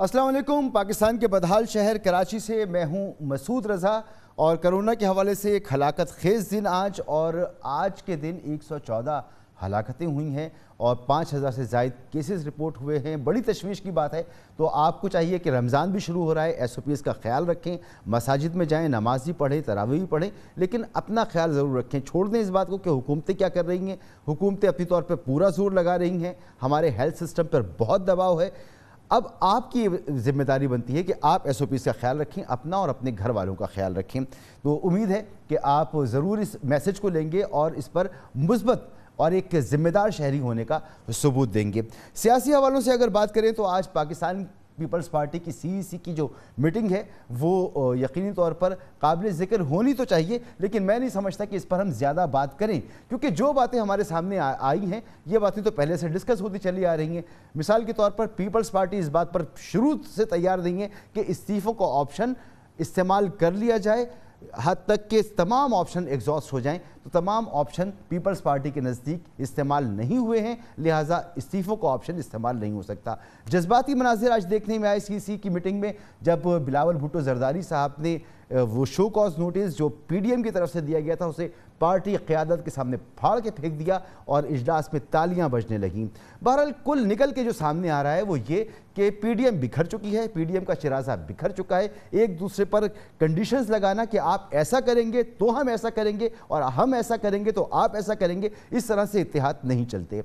السلام علیکم۔ پاکستان کے بدحال شہر کراچی سے میں ہوں مسعود رضا، اور کرونا کے حوالے سے ایک ہلاکت خیز دن آج، اور آج کے دن 114 ہلاکتیں ہوئی ہیں اور 5000 سے زائد کیسز رپورٹ ہوئے ہیں۔ بڑی تشویش کی بات ہے۔ تو آپ کو چاہیے کہ رمضان بھی شروع ہو رہا ہے، SOPs کا خیال رکھیں، مساجد میں جائیں، نماز بھی پڑھیں، تراویح بھی پڑھیں، لیکن اپنا خیال ضرور رکھیں۔ چھوڑ دیں اس بات کو کہ حکومتیں کیا کر رہی ہیں۔ حکومتیں اپنی طور پہ پورا زور لگا رہی ہیں، ہمارے ہیلتھ سسٹم پر بہت دباؤ ہے۔ اب آپ کی ذمہ داری بنتی ہے کہ آپ SOPs کا خیال رکھیں، اپنا اور اپنے گھر والوں کا خیال رکھیں۔ تو امید ہے کہ آپ ضرور اس میسج کو لیں گے اور اس پر مثبت اور ایک ذمہ دار شہری ہونے کا ثبوت دیں گے۔ سیاسی حوالوں سے اگر بات کریں تو آج پاکستان پیپلز پارٹی کی CEC کی جو میٹنگ ہے وہ یقینی طور پر قابل ذکر ہونی تو چاہیے، لیکن میں نہیں سمجھتا کہ اس پر ہم زیادہ بات کریں، کیونکہ جو باتیں ہمارے سامنے آئی ہیں یہ باتیں تو پہلے سے ڈسکس ہوتی چلی آ رہی ہیں۔ مثال کے طور پر پیپلز پارٹی اس بات پر شروع سے تیار نہیں ہے کہ استعفوں کو آپشن استعمال کر لیا جائے، حد تک کہ تمام آپشن ایگزاسٹ ہو جائیں۔ تو تمام آپشن پیپلز پارٹی کے نزدیک استعمال نہیں ہوئے ہیں، لہٰذا استعفوں کا آپشن استعمال نہیں ہو سکتا۔ جذباتی مناظر آج دیکھنے میں آئے CEC کی میٹنگ میں، جب بلاول بھٹو زرداری صاحب نے وہ شو کاز نوٹس جو PDM کی طرف سے دیا گیا تھا اسے پارٹی قیادت کے سامنے پھاڑ کے پھینک دیا اور اجلاس میں تالیاں بجنے لگیں۔ بہرحال کل نکل کے جو سامنے آ رہا ہے وہ یہ کہ PDM بکھر چکی ہے، PDM کا شرازہ بکھر چکا ہے۔ ایک دوسرے پر کنڈیشنز لگانا کہ آپ ایسا کریں گے تو ہم ایسا کریں گے، اور ہم ایسا کریں گے تو آپ ایسا کریں گے، اس طرح سے اتحاد نہیں چلتے۔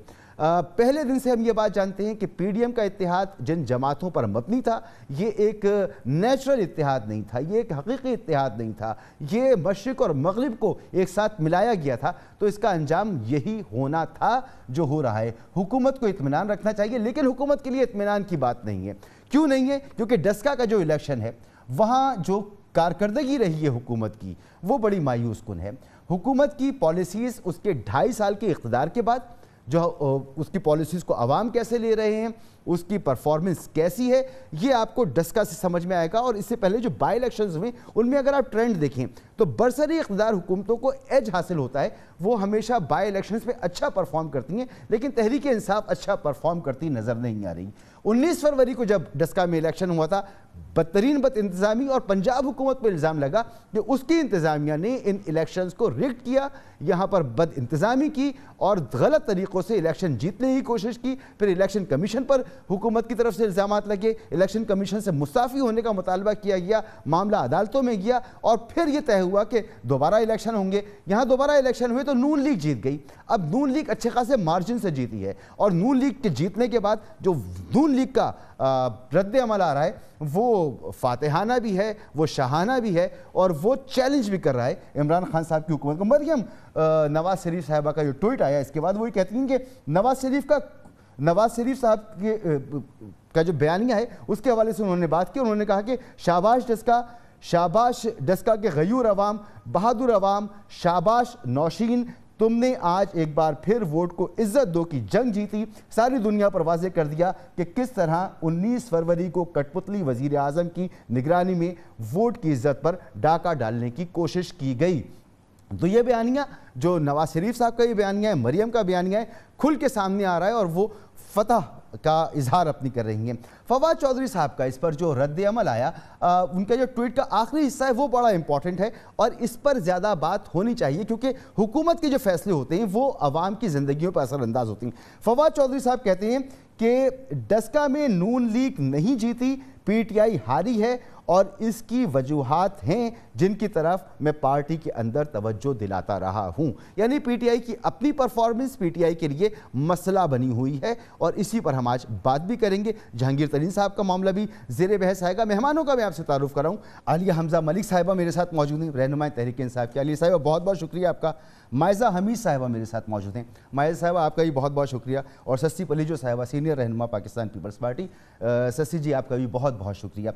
پہلے دن سے ہم یہ بات جانتے ہیں کہ PDM کا اتحاد جن جماعتوں پر مبنی تھا یہ ایک نیچرل اتحاد نہیں تھا، یہ ایک حقیقی اتحاد نہیں تھا، یہ مشرق اور مغرب کو ایک ساتھ ملایا گیا تھا۔ تو اس کا انجام یہی ہونا تھا جو ہو رہا ہے۔ حکومت کو اطمینان رکھنا چاہیے، لیکن حکومت کے لیے اطمینان کی بات نہیں ہے۔ کیوں نہیں ہے؟ کیونکہ ڈسکا کا جو الیکشن ہے وہاں جو کارکردگی رہی ہے حکومت کی وہ بڑی مایوس کن ہے۔ حکومت کی پالیسیز اس کے 2.5 سال کے اقتدار کے بعد جو اس کی پالیسیز کو عوام کیسے لے رہے ہیں، اس کی پرفارمنس کیسی ہے، یہ آپ کو ڈسکا سے سمجھ میں آئے گا۔ اور اس سے پہلے جو بائی الیکشنز ہوئے ان میں اگر آپ ٹرینڈ دیکھیں تو برسری اقتدار حکومتوں کو ایج حاصل ہوتا ہے، وہ ہمیشہ بائی الیکشنز میں اچھا پرفارم کرتی ہیں، لیکن تحریک انصاف اچھا پرفارم کرتی نظر نہیں آ رہی۔ 19 فروری کو جب ڈسکا میں الیکشن ہوا تھا، بدترین بد انتظامی اور پنجاب حکومت پر الزام لگا کہ اس کی انتظامیہ نے ان الیکشنز کو ریگڈ کیا، یہاں پر بد انتظامی کی اور غلط طریقوں سے الیکشن جیتنے کی کوشش کی۔ پھر الیکشن کمیشن پر حکومت کی طرف سے الزامات لگے، الیکشن کمیشن سے مستعفی ہونے کا مطالبہ کیا گیا، معاملہ عدالتوں میں گیا، اور پھر یہ طے ہوا کہ دوبارہ الیکشن ہوں گے۔ یہاں دوبارہ الیکشن ہوئے تو نون لیگ جیت گئی۔ اب نون لیگ اچھے خاصے مارجن سے جیتی ہے، اور نون لیگ کے جیتنے کے بعد جو نون لیگ کا رد عمل آ رہا ہے وہ فاتحانہ بھی ہے، وہ شاہانہ بھی ہے، اور وہ چیلنج بھی کر رہا ہے عمران خان صاحب کی حکومت کو۔ مریم نواز شریف صاحبہ کا جو ٹویٹ آیا اس کے بعد وہی کہتی ہیں کہ نواز شریف صاحب کا جو بیانیہ ہے اس کے حوالے سے انہوں نے بات کی، انہوں نے کہا کہ شاباش ڈسکا کے غیور عوام، بہادر عوام، شاباش نوشین، تم نے آج ایک بار پھر ووٹ کو عزت دو کی جنگ جیتی، ساری دنیا پر واضح کر دیا کہ کس طرح 19 فروری کو کٹ پتلی وزیر اعظم کی نگرانی میں ووٹ کی عزت پر ڈاکہ ڈالنے کی کوشش کی گئی۔ تو یہ بیانیہ جو نواز شریف صاحب کا یہ بیانیہ ہے، مریم کا بیانیہ ہے، کھل کے سامنے آ رہا ہے، اور وہ فتح کا اظہار اپنی کر رہی ہیں۔ فواد چودھری صاحب کا اس پر جو رد عمل آیا، ان کا جو ٹویٹ کا آخری حصہ ہے وہ بڑا امپورٹنٹ ہے، اور اس پر زیادہ بات ہونی چاہیے، کیونکہ حکومت کے جو فیصلے ہوتے ہیں وہ عوام کی زندگیوں پر اثر انداز ہوتی ہیں۔ فواد چودھری صاحب کہتے ہیں کہ ڈسکا میں نون لیگ نہیں جیتی، PTI ہاری ہے، اور اس کی وجوہات ہیں جن کی طرف میں پارٹی کے اندر توجہ دلاتا رہا ہوں۔ یعنی PTI کی اپنی پرفارمنس PTI کے لیے مسئلہ بنی ہوئی ہے، اور اسی پر ہم آج بات بھی کریں گے۔ جہانگیر ترین صاحب کا معاملہ بھی زیر بحث آئے گا۔ مہمانوں کا میں آپ سے تعارف کراؤں، عالیہ حمزہ ملک صاحبہ میرے ساتھ موجود ہیں، رہنماء تحریک انصاف کی۔ عالیہ صاحبہ بہت بہت شکریہ آپ کا۔ مائزہ حمید صاحبہ میرے ساتھ موجود ہیں۔ مائزہ صاحبہ آپ کا بھی بہت بہت شکریہ، اور سسی پلیجو صاحبہ سینئر رہنما پاکستان پیپلز پارٹی۔ سسی جی آپ کا بھی بہت بہت شکریہ۔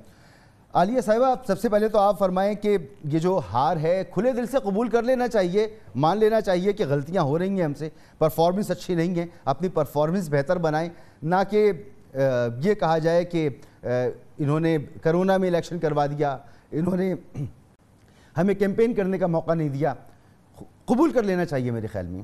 عالیہ صاحبہ سب سے پہلے تو آپ فرمائیں کہ یہ جو ہار ہے کھلے دل سے قبول کر لینا چاہیے، مان لینا چاہیے کہ غلطیاں ہو رہی ہیں ہم سے، پرفارمنس اچھی نہیں ہے، اپنی پرفارمنس بہتر بنائیں، نہ کہ یہ کہا جائے کہ انہوں نے کرونا میں الیکشن کروا دیا، انہوں نے ہمیں کیمپین کرنے کا موقع نہیں دیا۔ قبول کر لینا چاہیے میرے خیال میں۔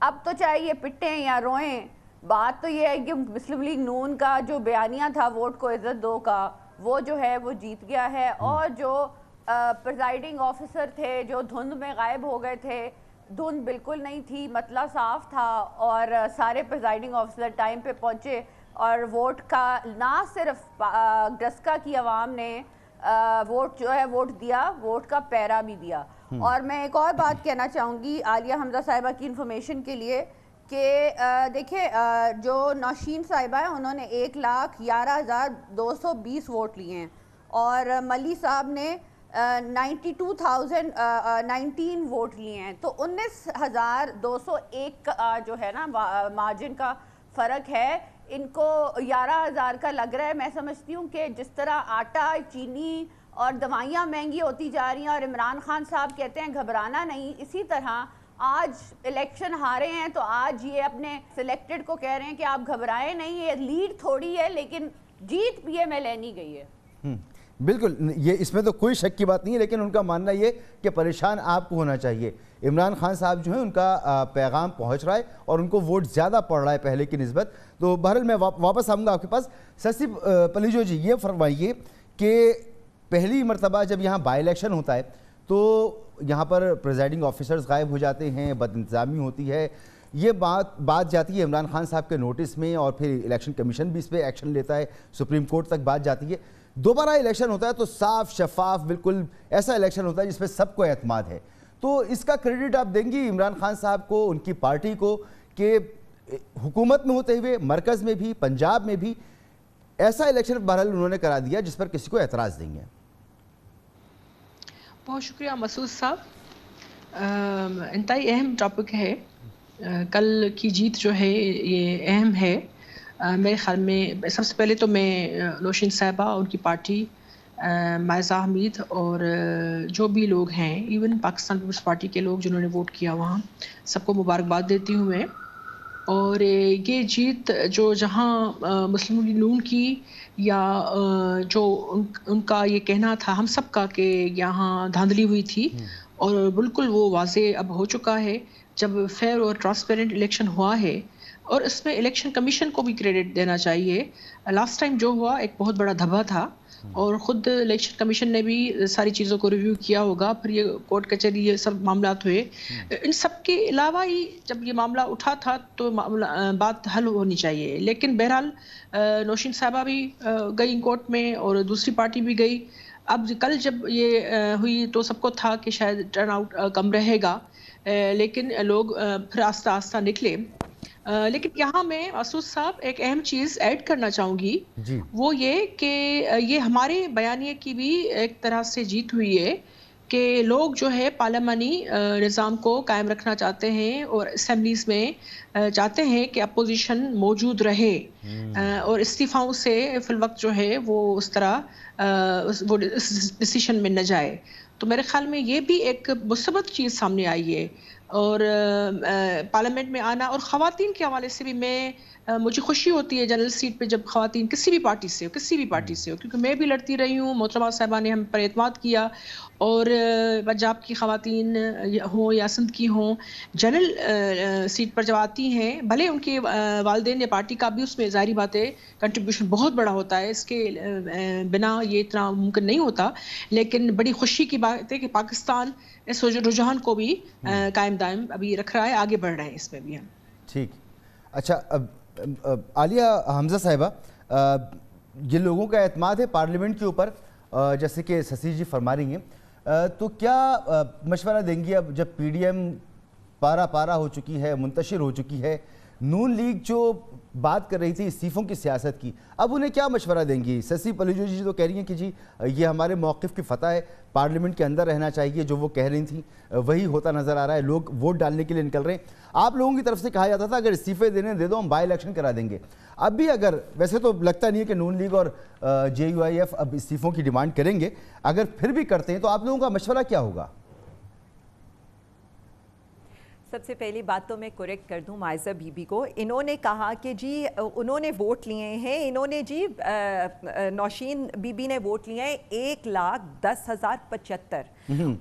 اب تو چاہے یہ پٹیں یا روئیں، بات تو یہ ہے کہ مسلم لیگ نون کا جو بیانیہ تھا ووٹ کو عزت دو کا، وہ جو ہے وہ جیت گیا ہے، اور جو پریزائڈنگ آفیسر تھے جو دھند میں غائب ہو گئے تھے، دھند بالکل نہیں تھی، مطلع صاف تھا، اور سارے پریزائڈنگ آفیسر ٹائم پہ پہنچے، اور ووٹ کا نہ صرف ڈسکا کی عوام نے ووٹ جو ہے ووٹ دیا، ووٹ کا پیرا بھی دیا۔ اور میں ایک اور بات کہنا چاہوں گی عالیہ حمزہ صاحبہ کی انفارمیشن کے لیے کہ دیکھیں جو نوشین صاحبہ ہیں انہوں نے 1,11,220 ووٹ لیے ہیں، اور ملی صاحب نے 92,019 ووٹ لیے ہیں، تو 19,201 کا جو ہے نا مارجن کا فرق ہے۔ ان کو 11,000 کا لگ رہا ہے۔ میں سمجھتی ہوں کہ جس طرح آٹا، چینی اور دوائیاں مہنگی ہوتی جا رہی ہیں اور عمران خان صاحب کہتے ہیں گھبرانا نہیں، اسی طرح آج الیکشن ہارے ہیں تو آج یہ اپنے سلیکٹڈ کو کہہ رہے ہیں کہ آپ گھبرائیں نہیں، یہ لیڈ تھوڑی ہے لیکن جیت پی ایم ایل اینی گئی ہے۔ بالکل، یہ اس میں تو کوئی شک کی بات نہیں ہے، لیکن ان کا ماننا یہ کہ پریشان آپ کو ہونا چاہیے۔ عمران خان صاحب جو ہیں ان کا پیغام پہنچ رہا ہے اور ان کو ووٹ زیادہ پڑ رہا ہے پہلے کی نسبت۔ تو بہرحال میں واپس آؤں گا آپ کے پاس۔ سسی پلیجو جی، یہ فرمائیے کہ پہلی مرتبہ جب یہاں بائی الیکشن ہوتا ہے تو یہاں پر پریزائڈنگ آفیسرز غائب ہو جاتے ہیں، بد انتظامی ہوتی ہے، یہ بات جاتی ہے عمران خان صاحب کے نوٹس میں، اور پھر الیکشن کمیشن بھی اس پہ ایکشن لیتا ہے، سپریم کورٹ تک بات جاتی ہے۔ دوبارہ الیکشن ہوتا ہے تو صاف شفاف بالکل ایسا الیکشن ہوتا ہے جس پہ سب کو اعتماد ہے، تو اس کا کریڈٹ آپ دیں گی عمران خان صاحب کو، ان کی پارٹی کو، کہ حکومت میں ہوتے ہوئے مرکز میں بھی پنجاب میں بھی ایسا الیکشن بہرحال انہوں نے کرا دیا جس پر کسی کو اعتراض نہیں ہے؟ بہت شکریہ مسعود صاحب، انتہائی اہم ٹاپک ہے۔ کل کی جیت جو ہے یہ اہم ہے میرے خیال میں۔ سب سے پہلے تو میں نوشین صاحبہ، ان کی پارٹی، مائزہ حمید اور جو بھی لوگ ہیں، ایون پاکستان پیپلز پارٹی کے لوگ جنہوں نے ووٹ کیا وہاں، سب کو مبارکباد دیتی ہوں میں۔ اور یہ جیت جو جہاں مسلم لیگ نون کی یا جو ان کا یہ کہنا تھا ہم سب کا کہ یہاں دھاندلی ہوئی تھی، اور بالکل وہ واضح اب ہو چکا ہے جب فیئر اور ٹرانسپیرنٹ الیکشن ہوا ہے۔ اور اس میں الیکشن کمیشن کو بھی کریڈٹ دینا چاہیے۔ لاسٹ ٹائم جو ہوا ایک بہت بڑا دھبا تھا، اور خود الیکشن کمیشن نے بھی ساری چیزوں کو ریویو کیا ہوگا، پھر یہ کورٹ کچہری یہ سب معاملات ہوئے۔ ان سب کے علاوہ ہی جب یہ معاملہ اٹھا تھا تو بات حل ہونی چاہیے، لیکن بہرحال نوشین صاحبہ بھی گئی کورٹ میں اور دوسری پارٹی بھی گئی۔ اب کل جب یہ ہوئی تو سب کو تھا کہ شاید ٹرن آؤٹ کم رہے گا، لیکن لوگ پھر آہستہ آہستہ نکلے۔ لیکن یہاں میں مسعود صاحب ایک اہم چیز ایڈ کرنا چاہوں گی، وہ یہ کہ یہ ہمارے بیانیے کی بھی ایک طرح سے جیت ہوئی ہے کہ لوگ جو ہے پارلیمانی نظام کو قائم رکھنا چاہتے ہیں اور اسمبلیز میں چاہتے ہیں کہ اپوزیشن موجود رہے، اور استعفاؤں سے فی الوقت جو ہے وہ اس طرح وہ ڈیسیشن میں نہ جائے۔ تو میرے خیال میں یہ بھی ایک مثبت چیز سامنے آئی ہے، اور پارلیمنٹ میں آنا، اور خواتین کے حوالے سے بھی مجھے خوشی ہوتی ہے جنرل سیٹ پہ جب خواتین کسی بھی پارٹی سے ہو، کیونکہ میں بھی لڑتی رہی ہوں، محترمہ صاحبہ نے ہم پر اعتماد کیا، اور پنجاب کی خواتین ہوں یا سندھ کی ہوں، جنرل سیٹ پر جب آتی ہیں، بھلے ان کے والدین یا پارٹی کا بھی اس میں ظاہری بات ہے کنٹریبیوشن بہت بڑا ہوتا ہے، اس کے بنا یہ اتنا ممکن نہیں ہوتا، لیکن بڑی خوشی کی بات ہے کہ پاکستان اس رجحان کو بھی قائم دائم ابھی رکھ رہا ہے، آگے بڑھ رہے ہیں اس میں بھی ہم۔ ٹھیک، اچھا عالیہ حمزہ صاحبہ، یہ لوگوں کا اعتماد ہے پارلیمنٹ کے اوپر، جیسے کہ سسی جی فرما رہی ہیں، تو کیا مشورہ دیں گی اب جب پی ڈی ایم پارا ہو چکی ہے، منتشر ہو چکی ہے، نون لیگ جو بات کر رہی تھی استعفوں کی سیاست کی، اب انہیں کیا مشورہ دیں گی؟ سسی پلیجو جی تو کہہ رہی ہیں کہ جی یہ ہمارے موقف کی فتح ہے، پارلیمنٹ کے اندر رہنا چاہیے، جو وہ کہہ رہی تھیں وہی ہوتا نظر آ رہا ہے، لوگ ووٹ ڈالنے کے لیے نکل رہے ہیں۔ آپ لوگوں کی طرف سے کہا جاتا تھا اگر استعفے دینے دے دو ہم بائی الیکشن کرا دیں گے، اب بھی اگر، ویسے تو لگتا نہیں ہے کہ نون لیگ اور جے یو آئی ایف اب استعفوں کی ڈیمانڈ کریں گے، اگر پھر بھی کرتے ہیں تو آپ لوگوں کا مشورہ کیا ہوگا؟ سب سے پہلی بات تو میں کریکٹ کر دوں مائزہ بی بی کو، انہوں نے کہا کہ جی انہوں نے ووٹ لیے ہیں، انہوں نے جی نوشین بی بی نے ووٹ لیے ہیں 1,10,075،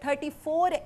34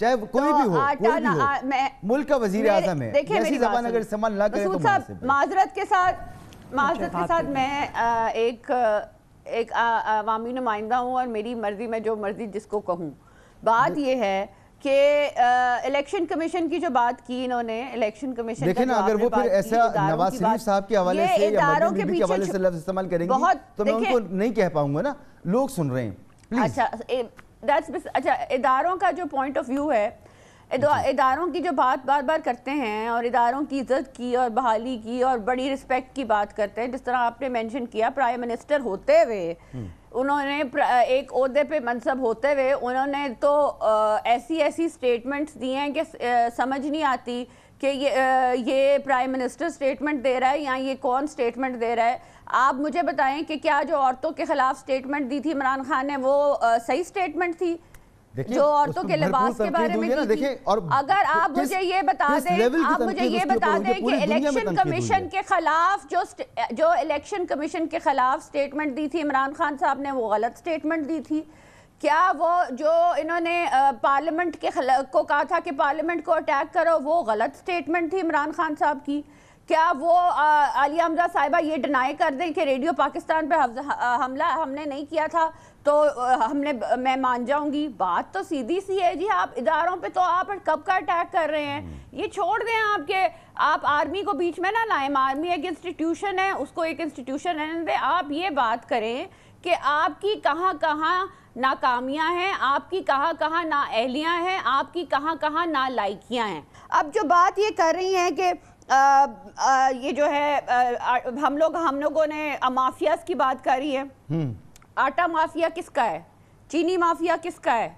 چاہے کوئی بھی ہو ملک کا وزیر اعظم ہے، ایسی زبان اگر استعمال نہ کرے تو معذرت کے ساتھ میں ایک عوامی نمائندہ ہوں اور میری مرضی میں جو مرضی جس کو کہوں. بات یہ ہے کہ الیکشن کمیشن کی جو بات کی انہوں نے، الیکشن کمیشن دیکھیں نا اگر وہ پھر ایسا نواز شریف صاحب کے حوالے سے یا مریم بی بی کے حوالے سے لفظ استعمال کریں گی تو میں ان کو نہیں کہہ پاؤں گا نا، لوگ سن رہے ہیں. اچھا اداروں کا جو پوائنٹ آف ویو ہے، اداروں کی جو بات بار بار کرتے ہیں اور اداروں کی عزت کی اور بحالی کی اور بڑی رسپیکٹ کی بات کرتے ہیں، جس طرح آپ نے مینشن کیا پرائم منسٹر ہوتے ہوئے انہوں نے ایک عہدے پہ منصب ہوتے ہوئے انہوں نے تو ایسی سٹیٹمنٹس دی ہیں کہ سمجھ نہیں آتی کہ یہ پرائم منسٹر سٹیٹمنٹ دے رہا ہے یا یہ کون سٹیٹمنٹ دے رہا ہے. آپ مجھے بتائیں کہ کیا جو عورتوں کے خلاف سٹیٹمنٹ دی تھی عمران خان نے وہ صحیح سٹیٹمنٹ تھی جو عورتوں کے لباس کے بارے میں دی تھی؟ اگر آپ مجھے یہ بتا دیں کہ الیکشن کمیشن کے خلاف جو الیکشن کمیشن کے خلاف سٹیٹمنٹ دی تھی عمران خان صاحب نے وہ غلط سٹیٹمنٹ دی تھی، کیا وہ جو انہوں نے پارلیمنٹ کو کہا تھا کہ پارلیمنٹ کو اٹیک کرو وہ غلط سٹیٹمنٹ تھی عمران خان صاحب کی؟ کیا وہ عالیہ حمزہ صاحبہ یہ ڈینائی کر دیں کہ ریڈیو پاکستان پہ حملہ ہم نے نہیں کیا تھا تو میں مان جاؤں گی؟ بات تو سیدھی سی ہے جی. آپ اداروں پہ تو آپ کب کا اٹیک کر رہے ہیں؟ یہ چھوڑ دیں آپ آرمی کو بیچ میں نہ لائیں. آرمی ایک انسٹیٹیوشن ہے، اس کو ایک انسٹیٹیوشن رہنے دیں. آپ یہ بات کریں کہ آپ کی کہاں کہاں ناکامیاں ہیں، آپ کی کہاں کہاں نااہلیاں ہیں، آپ کی کہاں کہاں نالائکیاں ہیں. اب جو بات یہ کر رہی ہیں کہ یہ جو ہے ہم لوگوں نے مافیاز کی بات کری ہے. آٹا مافیا کس کا ہے؟ چینی مافیا کس کا ہے؟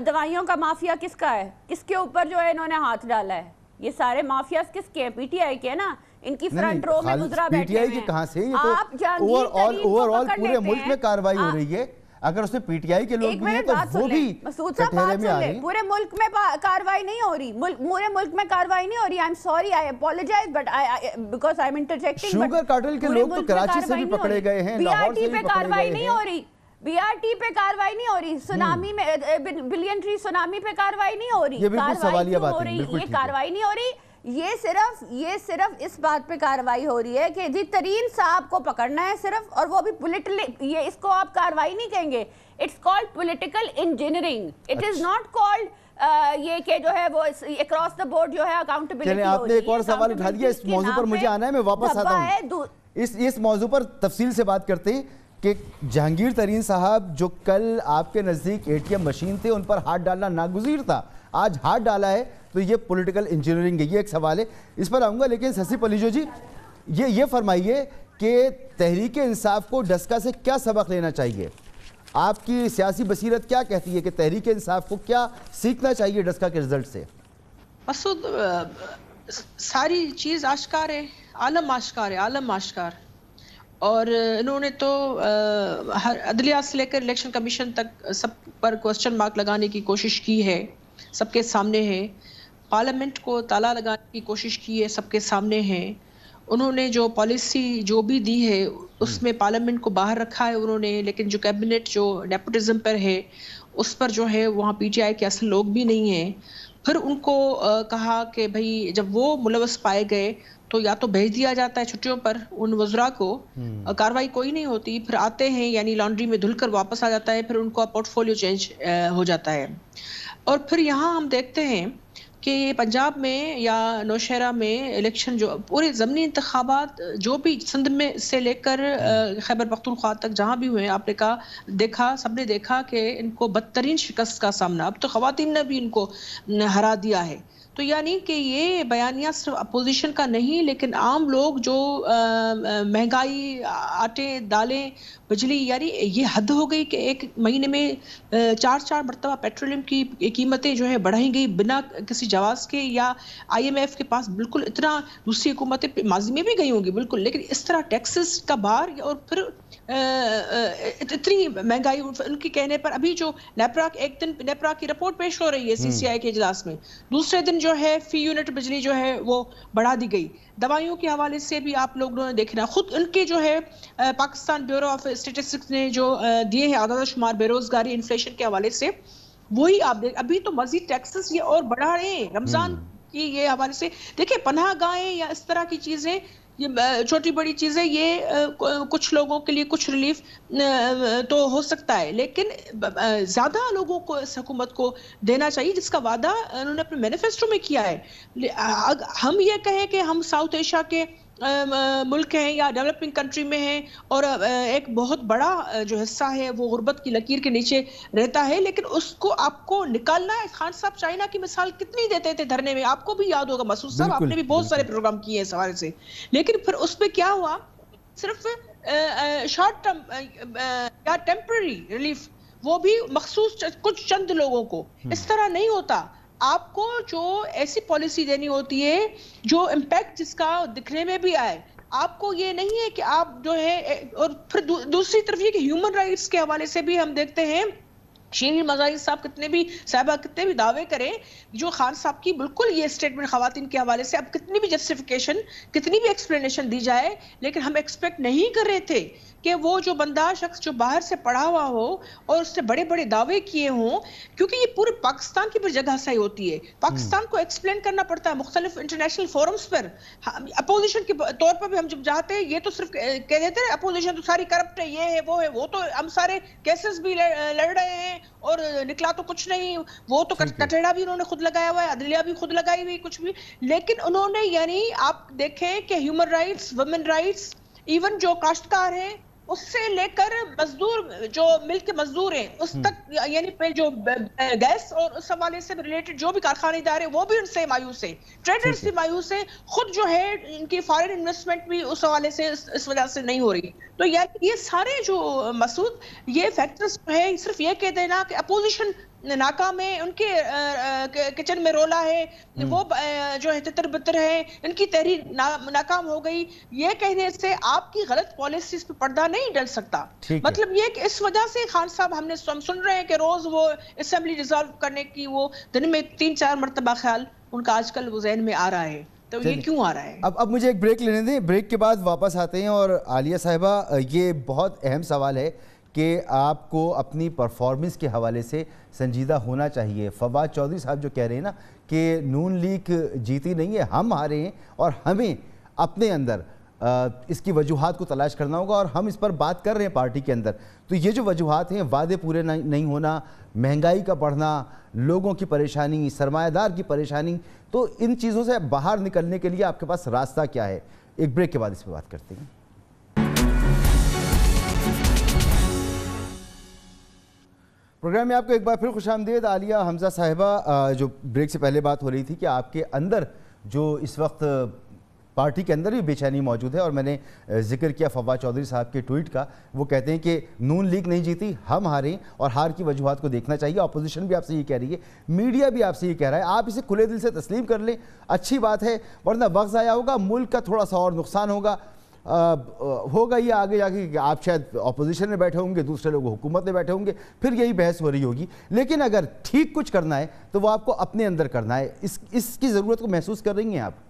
دوائیوں کا مافیا کس کا ہے؟ کس کے اوپر جو ہے انہوں نے ہاتھ ڈالا ہے؟ یہ سارے مافیاز کس کے ہیں؟ پی ٹی آئی کے نا، ان کی فرنٹ رو میں گزرا بیٹھے ہیں. کہاں سے آپ اوور آل پورے ملک میں کارروائی ہو رہی ہے. اگر اس میں پی ٹی آئی کے لوگ بھی ہیں تو وہ بھی مسعود صاحب بات سن لیں. پورے ملک میں کارروائی نہیں ہو رہی، پورے ملک میں کارروائی نہیں ہو رہی. I'm sorry, I apologize, but because I'm interjecting. Sugar cartel کے لوگ تو کراچی سے بھی پکڑے گئے ہیں، لاہور سے بھی پکڑے گئے ہیں. بی آر ٹی پہ کارروائی نہیں ہو رہی، سونامی میں بلین ٹری سونامی پہ کارروائی نہیں ہو رہی. یہ بالکل سوالیہ بات ہے. یہ کارروائی نہیں ہو رہی. یہ صرف اس بات پہ کارروائی ہو رہی ہے کہ جی ترین صاحب کو پکڑنا ہے صرف، اور وہ بھی پولیٹیکلی. یہ اس کو آپ کارروائی نہیں کہیں گے. It's called political engineering. It is not called یہ کہ جو ہے وہ اکراس دا بورڈ جو ہے اکاؤنٹیبلٹی. چلیں آپ نے ایک اور سوال اٹھا دیا، اس موضوع پر مجھے آنا ہے، میں واپس آتا ہوں. اس موضوع پر تفصیل سے بات کرتے ہیں کہ جہانگیر ترین صاحب جو کل آپ کے نزدیک اے ٹی ایم مشین تھے ان پر ہاتھ ڈالنا ناگزیر تھا، آج ہاتھ ڈالا ہے تو یہ پولیٹیکل انجینئرنگ ہے. یہ ایک سوال ہے، اس پر آؤں گا. لیکن سسی پلیجو جی یہ فرمائیے کہ تحریک انصاف کو ڈسکا سے کیا سبق لینا چاہیے؟ آپ کی سیاسی بصیرت کیا کہتی ہے کہ تحریک انصاف کو کیا سیکھنا چاہیے ڈسکا کے رزلٹ سے؟ مسعود ساری چیز آشکار ہے، عالم آشکار. اور انہوں نے تو عدلیہ سے لے کر الیکشن کمیشن تک سب پر کوسچن مارک لگانے کی کوشش کی ہے، سب کے سامنے ہے. پارلیمنٹ کو تالا لگانے کی کوشش کی ہے، سب کے سامنے ہے. انہوں نے جو پالیسی جو بھی دی ہے اس میں پارلیمنٹ کو باہر رکھا ہے انہوں نے، لیکن جو کیبنٹ جو نیپوٹزم پر ہے اس پر جو ہے وہاں پی ٹی آئی کے اصل لوگ بھی نہیں ہیں. پھر ان کو کہا کہ بھائی جب وہ ملوث پائے گئے تو یا تو بھیج دیا جاتا ہے چھٹیوں پر ان وزراء کو، کاروائی کوئی نہیں ہوتی، پھر آتے ہیں یعنی لانڈری میں دھل کر واپس آ جاتا ہے، پھر ان کا پورٹ فولیو چینج ہو جاتا ہے. اور پھر یہاں ہم دیکھتے ہیں کہ پنجاب میں یا نوشہرہ میں الیکشن جو پورے ضمنی انتخابات جو بھی سندھ میں سے لے کر خیبر پختونخوا تک جہاں بھی ہوئے، آپ نے سب نے دیکھا کہ ان کو بدترین شکست کا سامنا، اب تو خواتین نے بھی ان کو ہرا دیا ہے. تو یعنی کہ یہ بیانیہ صرف اپوزیشن کا نہیں، لیکن عام لوگ جو مہنگائی، آٹے، دالیں، بجلی، یعنی یہ حد ہو گئی کہ ایک مہینے میں 4 مرتبہ پیٹرولیم کی قیمتیں جو ہے بڑھائی گئی بنا کسی جواز کے، یا آئی ایم ایف کے پاس بالکل اتنا، دوسری حکومتیں ماضی میں بھی گئی ہوں گی بالکل، لیکن اس طرح ٹیکسز کا بار اور پھر اتنی مہنگائی. ان کے کہنے پر ابھی جو ایک دن نیپرا کی رپورٹ پیش ہو رہی ہے سی سی آئی کے اجلاس میں، دوسرے دن جو ہے فی یونٹ بجلی جو ہے وہ بڑھا دی گئی. دوائیوں کے حوالے سے بھی آپ لوگوں نے دیکھنا، خود ان کے جو ہے پاکستان بیورو آف اسٹیٹسٹکس نے جو دیے ہیں اعداد و شمار بے روزگاری انفلیشن کے حوالے سے، وہی آپ دیکھ ابھی تو مزید ٹیکسز یہ اور بڑھا رہے ہیں رمضان کی یہ حوالے سے. دیکھیں پناہ گاہیں یا اس طرح کی چیزیں یہ چھوٹی بڑی چیزیں یہ کچھ لوگوں کے لیے کچھ ریلیف تو ہو سکتا ہے لیکن زیادہ لوگوں کو اس حکومت کو دینا چاہیے جس کا وعدہ انہوں نے اپنے مینیفیسٹو میں کیا ہے. ہم یہ کہیں کہ ہم ساؤتھ ایشیا کے ملک ہیں یا ڈیولپنگ کنٹری میں ہیں اور ایک بہت بڑا جو حصہ ہے وہ غربت کی لکیر کے نیچے رہتا ہے لیکن اس کو آپ کو نکالنا ہے. خان صاحب چائنا کی مثال کتنی دیتے تھے دھرنے میں, آپ کو بھی یاد ہوگا مسعود صاحب, آپ نے بھی بہت سارے پروگرام کیے اس حوالے سے, لیکن پھر اس پہ کیا ہوا صرف شارٹ ٹرم یا ٹیمپرری ریلیف وہ بھی مخصوص کچھ چند لوگوں کو. اس طرح نہیں ہوتا. آپ کو جو ایسی پالیسی دینی ہوتی ہے جو امپیکٹ جس کا دکھنے میں بھی آئے. آپ کو یہ نہیں ہے کہ آپ جو ہے, اور پھر دوسری طرف یہ کہ ہیومن رائٹس کے حوالے سے بھی ہم دیکھتے ہیں شیرین مظاہر صاحب کتنے بھی دعوے کریں, جو خان صاحب کی بالکل یہ اسٹیٹمنٹ خواتین کے حوالے سے اب کتنی بھی جسٹیفیکیشن کتنی بھی ایکسپلینیشن دی جائے لیکن ہم ایکسپیکٹ نہیں کر رہے تھے کہ وہ جو بندہ شخص جو باہر سے پڑھا ہوا ہو اور اس نے بڑے بڑے دعوے کیے ہوں, کیونکہ یہ پورے پاکستان کی بھی جگہ صحیح ہوتی ہے. پاکستان کو ایکسپلین کرنا پڑتا ہے مختلف انٹرنیشنل فورمز پر. اپوزیشن کے طور پر بھی ہم جب جاتے ہیں یہ تو صرف کہہ دیتے ہیں اپوزیشن تو ساری کرپٹ ہے, یہ ہے وہ ہے, وہ تو ہم سارے کیسز بھی لڑ رہے ہیں اور نکلا تو کچھ نہیں, وہ تو کٹڑا بھی انہوں نے خود لگایا ہوا ہے, عدلیہ بھی خود لگائی ہوئی کچھ بھی, لیکن انہوں نے یعنی آپ دیکھیں کہ human rights, women rights, even جو کاشتکار ہیں اس سے لے کر مزدور جو مل کے مزدور ہیں اس تک, یعنی پہ جو گیس اور اس حوالے سے ریلیٹڈ جو بھی کارخانے ادارے وہ بھی ان سے مایوس ہیں, ٹریڈرز بھی مایوس ہیں, خود جو ہے ان کی فارن انویسٹمنٹ بھی اس حوالے سے اس وجہ سے نہیں ہو رہی. تو یہ سارے جو مسعود یہ فیکٹرز ہے صرف یہ کہہ دینا کہ اپوزیشن ناکام ہے, ان کے کچن میں رولا ہے, وہ جو ہے تتر بتر ہے, ان کی تحریر ناکام ہو گئی, یہ کہنے سے آپ کی غلط پالیسیز پہ پردہ نہیں ڈل سکتا. مطلب یہ کہ اس وجہ سے خان صاحب ہم سن رہے ہیں کہ روز وہ اسمبلی ڈیزالو کرنے کی وہ دن میں 3-4 مرتبہ خیال ان کا آج کل وہ ذہن میں آ رہا ہے. تو یہ کیوں آ رہا ہے؟ اب مجھے ایک بریک لینے دیں, بریک کے بعد واپس آتے ہیں. اور عالیہ صاحبہ یہ بہت اہم سوال ہے کہ آپ کو اپنی پرفارمنس کے حوالے سے سنجیدہ ہونا چاہیے. فواد چودھری صاحب جو کہہ رہے ہیں نا کہ نون لیگ جیتی نہیں ہے, ہم ہارے ہیں اور ہمیں اپنے اندر اس کی وجوہات کو تلاش کرنا ہوگا, اور ہم اس پر بات کر رہے ہیں پارٹی کے اندر. تو یہ جو وجوہات ہیں, وعدے پورے نہیں ہونا, مہنگائی کا بڑھنا, لوگوں کی پریشانی, سرمایہ دار کی پریشانی, تو ان چیزوں سے باہر نکلنے کے لیے آپ کے پاس راستہ کیا ہے؟ ایک بریک کے بعد اس پہ بات کرتے ہیں. پروگرام میں آپ کو ایک بار پھر خوش آمدید. عالیہ حمزہ صاحبہ, جو بریک سے پہلے بات ہو رہی تھی کہ آپ کے اندر جو اس وقت پارٹی کے اندر بھی بے چینی موجود ہے, اور میں نے ذکر کیا فواد چودھری صاحب کے ٹویٹ کا, وہ کہتے ہیں کہ نون لیگ نہیں جیتی, ہم ہارے, اور ہار کی وجوہات کو دیکھنا چاہیے. اپوزیشن بھی آپ سے یہ کہہ رہی ہے, میڈیا بھی آپ سے یہ کہہ رہا ہے, آپ اسے کھلے دل سے تسلیم کر لیں, اچھی بات ہے, ورنہ وقت ضائع ہوگا, ملک کا تھوڑا سا اور نقصان ہوگا. یہ آگے جا کے کہ آپ شاید اپوزیشن میں بیٹھے ہوں گے, دوسرے لوگ حکومت میں بیٹھے ہوں گے, پھر یہی بحث ہو رہی ہوگی. لیکن اگر ٹھیک کچھ کرنا ہے تو وہ آپ کو اپنے اندر کرنا ہے. اس کی ضرورت کو محسوس کر رہی ہیں آپ؟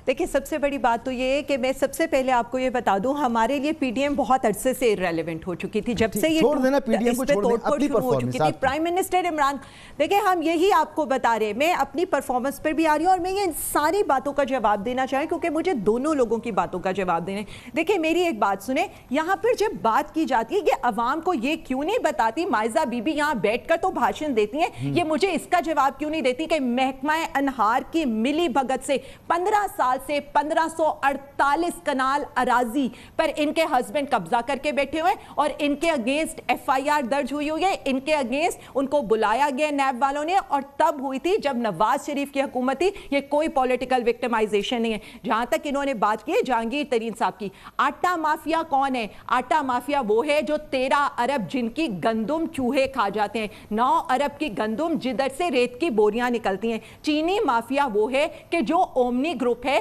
دیکھیں سب سے بڑی بات تو یہ ہے کہ میں سب سے پہلے آپ کو یہ بتا دوں, ہمارے لیے پی ڈی ایم بہت عرصے سے ریلیونٹ ہو چکی تھی, جب سے یہ پرائم منسٹر عمران. دیکھیں ہم یہی آپ کو بتا رہے, میں اپنی پرفارمنس پر بھی آ رہی ہوں, اور میں یہ ساری باتوں کا جواب دینا چاہوں کیونکہ مجھے دونوں لوگوں کی باتوں کا جواب دینا ہے. دیکھیں میری ایک بات سنیں, یہاں پر جب بات کی جاتی ہے کہ عوام کو یہ کیوں نہیں بتاتی, مائزہ بی بی یہاں بیٹھ کر تو بھاشن دیتی ہیں, یہ مجھے اس کا جواب کیوں نہیں دیتی کہ محکمہ انہار کی ملی بھگت سے 15 سال سے 1548 کنال اراضی پر ان کے ہسبینڈ قبضہ کر کے بیٹھے ہوئے, اور ان کے اگینسٹ ایف آئی آر درج ہوئی ہے, ان کے اگینسٹ ان کو بلایا گیا نیب والوں نے, اور تب ہوئی تھی جب نواز شریف کی حکومت تھی. یہ کوئی پولیٹیکل وکٹمائزیشن نہیں ہے. جہاں تک انہوں نے بات کی ہے جہانگیر ترین صاحب کی, آٹا مافیا کون ہے؟ آٹا مافیا وہ ہے جو 13 ارب جن کی گندم چوہے کھا جاتے ہیں, 9 ارب کی گندم جدھر سے ریت کی بوریاں نکلتی ہیں. چینی مافیا وہ ہے کہ جو اومنی گروپ ہے